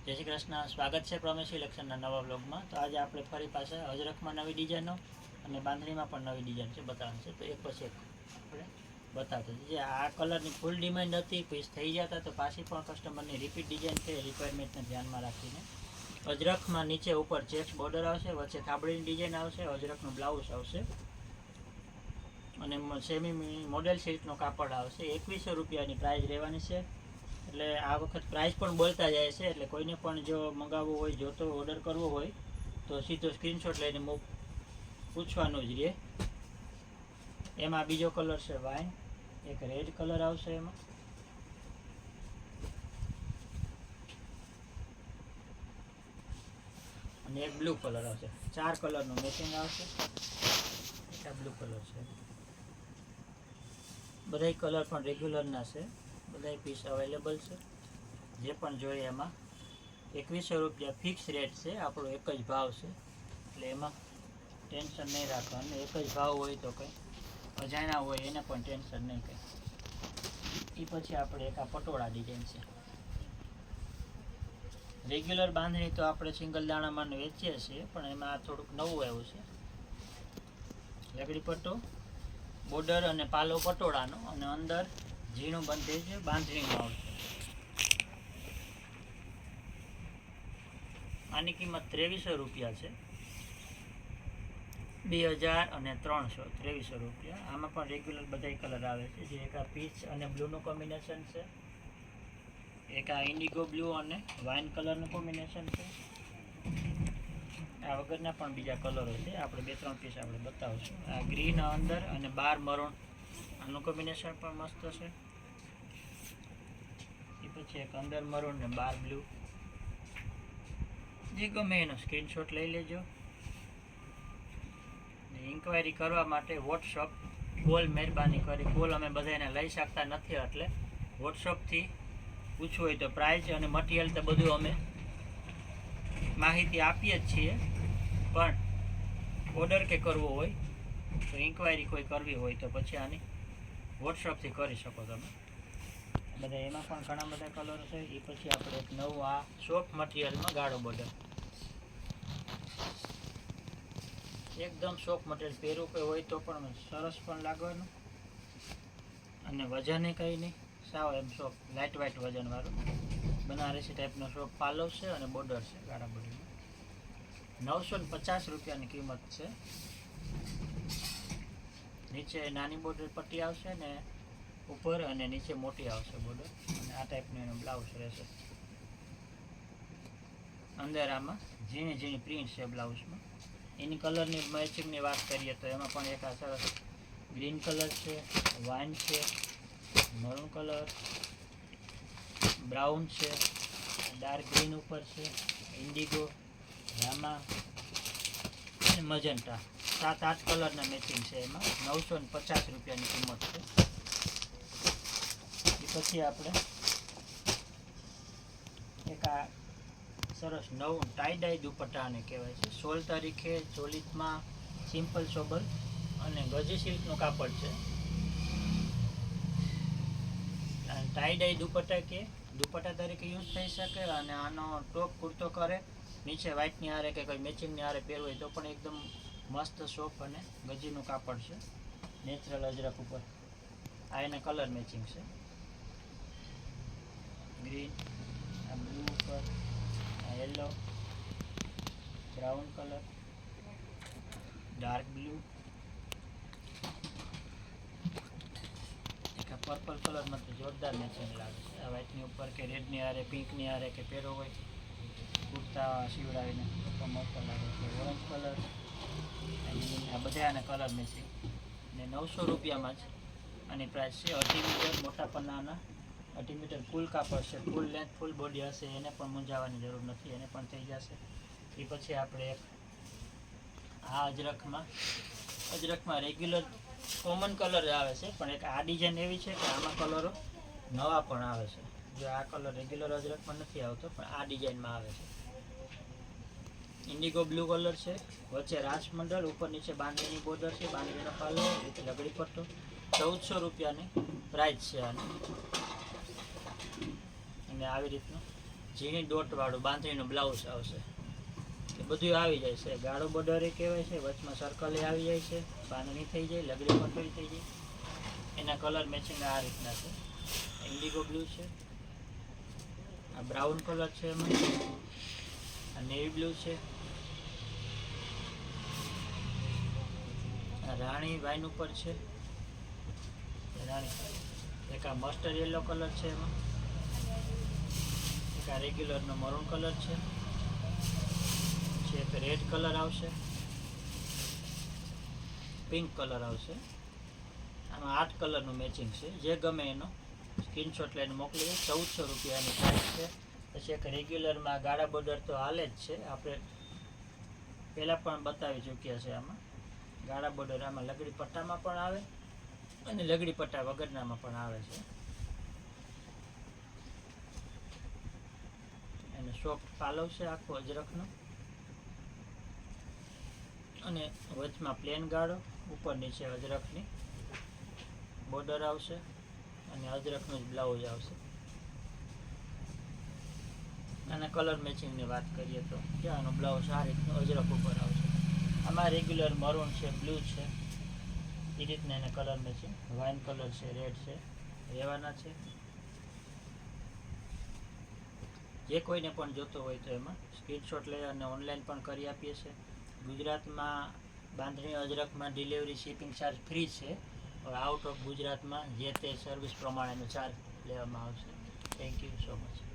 જય શ્રી કૃષ્ણ, સ્વાગત છે પ્રમેશ સિલેક્શનના નવા બ્લોગમાં. તો આજે આપણે ફરી પાછા અજરખમાં નવી ડિઝાઇનો અને બાંધણીમાં પણ નવી ડિઝાઇન છે બતાવવાની છે. તો એક પછી એક આપણે બતાવતા જે આ કલરની ફૂલ ડિમાન્ડ હતી, પીસ થઈ જતા, તો પાછી પણ કસ્ટમરની રિપીટ ડિઝાઇન છે, રિક્વાયરમેન્ટને ધ્યાનમાં રાખીને અજરખમાં નીચે ઉપર ચેક્સ બોર્ડર આવશે, વચ્ચે થાબડીની ડિઝાઇન આવશે, અજરખનું બ્લાઉઝ આવશે અને સેમી મોડેલ સિલ્કનો કાપડ આવશે. 2100 રૂપિયાની પ્રાઇસ રહેવાની છે. એટલે આ વખત પ્રાઇસ પણ બોલતા જાય છે, એટલે કોઈને પણ જો મંગાવવું હોય, જોતો ઓર્ડર કરવો હોય તો સીધો સ્ક્રીનશોટ લઈને પૂછવાનું જ રહે. એમાં બીજો કલર છે વાઇન, એક રેડ કલર આવશે એમાં, અને એક બ્લુ કલર આવશે. 4 કલરનું મેચિંગ આવશે. આ બ્લુ કલર છે. બધા કલર પણ રેગ્યુલરના છે, બધા પીસ અવેલેબલ છે. જે પણ જોઈએ એમાં 2100 રૂપિયા ફિક્સ રેટ છે, આપણો એક જ ભાવ છે, એટલે એમાં ટેન્શન નહીં રાખવાનું. એક જ ભાવ હોય તો કંઈ અજાણ્યા હોય એને પણ ટેન્શન નહીં કંઈ. એ પછી આપણે એક આ પટોળા ડિઝાઇન છે. રેગ્યુલર બાંધણી તો આપણે સિંગલ દાણામાં વેચીએ છીએ, પણ એમાં થોડુંક નવું આવ્યું છે. લગડી પટ્ટો, બોર્ડર અને પાલો પટોળાનો, અને અંદર ઝીણું બંધેજ બાંધણીનું આવશે. આની કિંમત 2300 રૂપિયા છે. 2300 રૂપિયા. આમાં પણ રેગ્યુલર બધા કલર આવે છે, જે એક આ પીચ અને બ્લુનું કોમ્બિનેશન છે, એક આ ઇન્ડિગો બ્લુ અને વાઇન કલરનું કોમ્બિનેશન છે. આ વગરના પણ બીજા કલરો છે, આપણે 2-3 પીસ આપણે બતાવશું. આ ગ્રીન અંદર અને 12 મરૂન, આનું કોમ્બિનેશન પણ મસ્ત છે. એ પછી એક અંદર મરૂન ને 12 બ્લુ. જે ગમે એનો સ્ક્રીનશોટ લઈ લેજો. ઇન્ક્વાયરી કરવા માટે વોટ્સઅપ કોલ મહેરબાની કરી, કોલ અમે બધાને લઈ શકતા નથી, એટલે વોટ્સઅપથી પૂછવું હોય તો પ્રાઇસ અને મટીરિયલ તો બધું અમે માહિતી આપીએ જ છીએ, પણ ઓર્ડર કે કરવો હોય તો ઇન્ક્વાયરી કોઈ કરવી હોય તો પછી આની વોટ્સઅપથી કરી શકો તમે બધા. એમાં પણ ઘણા બધા કલર છે. એ પછી આપણે એક નવું આ સોફ્ટ મટીરિયલમાં ગાળો બોર્ડર, એકદમ સોફ્ટ મટીરિયલ, પહેરું કોઈ હોય તો પણ સરસ પણ લાગવાનું, અને વજને કંઈ નહીં, સાવ એમ સોફ્ટ લાઇટ વાઇટ વજનવાળું બનારસી ટાઈપનો સોફ્ટ પાલવ છે અને બોર્ડર છે ગાળા બોર્ડરમાં. 950 રૂપિયાની કિંમત છે. નીચે નાની બોર્ડર પટ્ટી આવશે ને ઉપર, અને નીચે મોટી આવશે બોર્ડર, અને આ ટાઈપનું એનું બ્લાઉઝ રહેશે. અંદર આમાં ઝીણી ઝીણી પ્રિન્ટ છે બ્લાઉઝમાં. એની કલરની મેચિંગની વાત કરીએ તો એમાં પણ એક આ સરસ ગ્રીન કલર છે, વાઇન છે, મરૂન કલર, બ્રાઉન છે, ડાર્ક ગ્રીન ઉપર છે, ઇન્ડિગો, રામા અને મજન્ટા. 7-8 કલરના મેચિંગ છે એમાં. 950 રૂપિયાની કિંમત છે. એ પછી આપણે એક આ સરસ નવું ટાઈ ડાઈ દુપટ્ટાને કહેવાય છે. સોલ તરીકે ચોલીસમાં સિમ્પલ સોબર અને ગજી સિલ્કનું કાપડ છે. ટાઈ ડાઈ દુપટ્ટા તરીકે યુઝ થઈ શકે, અને આનો ટોપ કુર્તો કરે, નીચે વ્હાઇટની હારે કે કોઈ મેચિંગની હારે પહેરવું હોય તો પણ એકદમ મસ્ત સોફ્ટ અને ગજીનું કાપડ છે. નેચરલ અજરક ઉપર આ એના કલર મેચિંગ છે. ગ્રીન, આ બ્લુ ઉપર, આ yellow, brown colour, dark blue, એક પર્પલ કલરમાં તો જોરદાર મેચિંગ લાગે છે. આ વ્હાઇટની ઉપર કે રેડની હારે, પિંકની હારે કે પહેરો હોય કુર્તા સીવડાવીને તો મસ્ત લાગે છે. ઓરેન્જ કલર, આ બધા આના કલર મેચિંગ, ને 900 રૂપિયામાં જ આની પ્રાઇસ છે. 2.5 મીટર મોટા પન્નાના 2.5 મીટર ફૂલ કાપડ છે, ફૂલ લેન્થ ફૂલ બોડી હશે, એને પણ મૂંઝાવાની જરૂર નથી, એને પણ થઈ જશે. એ પછી આપણે એક આ અજરખમાં રેગ્યુલર કોમન કલર આવે છે, પણ એક આ ડિઝાઇન એવી છે કે આમાં કલરો નવા પણ આવે છે. જો આ કલર રેગ્યુલર અજરખમાં નથી આવતો, પણ આ ડિઝાઇનમાં આવે છે. ઇન્ડિગો બ્લુ કલર છે, વચ્ચે રાજમંડળ, ઉપર નીચે બાંધણીની બોર્ડર છે, બાંધણીનો પાલો, લગડી પટ્ટો. 1400 રૂપિયાની પ્રાઇસ છે આની. અને આવી રીતનું ઝીણી ડોટવાળું બાંધણીનું બ્લાઉઝ આવશે. એ બધું આવી જાય છે. ગાળો બોર્ડર કહેવાય છે, વચમાં સર્કલ આવી જાય છે, બાંધણી થઈ જાય, લગડી પટોળી થઈ જાય. એના કલર મેચિંગ આ રીતના છે. ઇન્ડિગો બ્લુ છે, આ બ્રાઉન કલર છે, એમાં આ નેવી બ્લુ છે, આ રાણી વાઇન ઉપર છે, રાણી. એક આ મસ્ટર્ડ યલો કલર છે, એમાં એક આ રેગ્યુલરનો મરૂન કલર છે, એક રેડ કલર આવશે, પિંક કલર આવશે. આમાં 8 કલરનું મેચિંગ છે. જે ગમે એનો સ્ક્રીનશોટ લઈને મોકલી દો. 1400 રૂપિયાની પ્રાઇસ છે. પછી એક રેગ્યુલરમાં ગાળા બોર્ડર તો હાલે જ છે, આપણે પહેલાં પણ બતાવી ચૂક્યા છે. આમાં ગાળા બોર્ડર આમાં લગડી પટ્ટામાં પણ આવે અને લગડી પટ્ટા વગરનામાં પણ આવે છે. અને સોફ્ટ પાલવ છે આખો અજરખનો, અને વચમાં પ્લેન ગાળો, ઉપર નીચે અજરખની બોર્ડર આવશે અને અજરખનું જ બ્લાઉઝ આવશે. અને કલર મેચિંગની વાત કરીએ તો આનો બ્લાઉઝ આ રીતનું અજરખ ઉપર આવશે. આમાં રેગ્યુલર મરૂન છે, બ્લુ છે, એ રીતના એને કલર મેચિંગ. વાઇન કલર છે, રેડ છે, રહેવાના છે. જે કોઈને પણ જોતો હોય તો એમાં સ્ક્રીનશોટ લઈ અને ઓનલાઈન પણ કરી આપીએ છીએ. ગુજરાતમાં બાંધણી અજરખમાં ડિલિવરી શિપિંગ ચાર્જ ફ્રી છે. આઉટ ઓફ ગુજરાતમાં જે તે સર્વિસ પ્રમાણેનો ચાર્જ લેવામાં આવશે. Thank you so much.